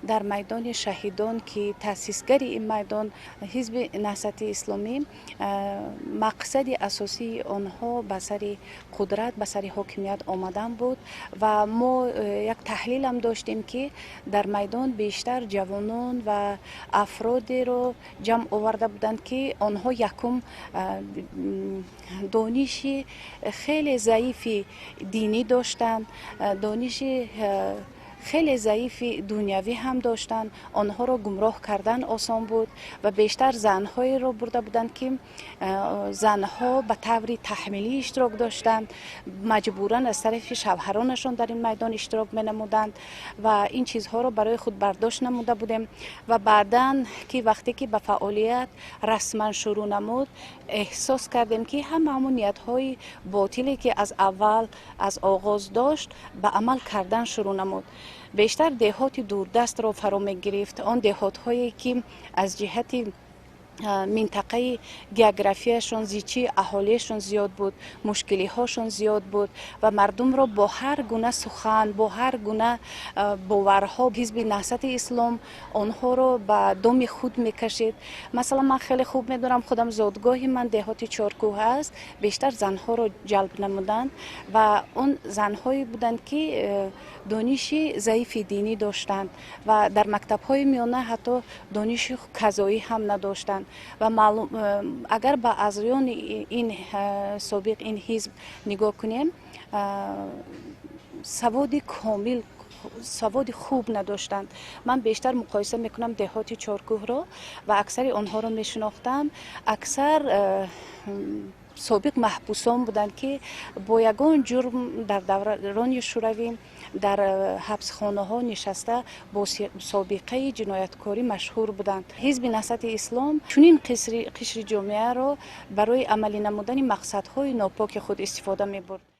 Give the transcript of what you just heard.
در میدان شهیدان که تأسیسگر این میدان حزب نهضت اسلامی مقصد اساسی آنها به سر قدرت به سر حاکمیت آمدن بود و ما یک تحلیل هم داشتیم که در میدان بیشتر جوانان و افرادی رو جمع آورده بودند که آنها یکم دانش خیلی ضعیف دینی داشتند، دانش خیلی ضعیف دنیوی هم داشتند. آنها را گمراه کردن آسان بود و بیشتر زنهایی را برده بودند که زنها به طور تحمیلی اشتراک داشتند، مجبوراً از طرف شوهرانشان در این میدان اشتراک می نمودند و این چیزها را برای خود برداشت نموده بودیم و بعداً که وقتی که به فعالیت رسما شروع نمود احساس کردیم که همون نیت‌های باطلی که از اول از آغاز داشت به عمل کردن شروع نمود. بیشتر دهات دوردست را فرا می گرفت، آن دهات هایی که از جهت منطقه گیوگرافیشون زیچی اهالیشون زیاد بود، مشکلی هاشون زیاد بود و مردم را با هر گونه سخن، با هر گونه باورها حزب نهضت اسلام آنها را به دام خود میکشید. مثلا من خیلی خوب میدونم خودم زادگاه من دهات چارکوه است، بیشتر زنها را جلب نمودند و اون زنهایی بودند که دانش ضعیف دینی داشتند و در مکتب های میانه حتی دانش قضایی هم نداشتند و اگر به اعضایان این سابق این حزب نگاه کنیم سواد کامل، سواد خوب نداشتند. من بیشتر مقایسه میکنم دهات چارکوه را و اکثر آنها را میشناختم. اکثر سابق محبوسان بودند که با یگان جرم در دوران شوروی در حبسخانه ها نشسته با سابقه جنایتکاری مشهور بودند. حزب نهضت اسلام چنین قشر جامعه را برای عملی نمودن مقصدهای ناپاک خود استفاده می برد.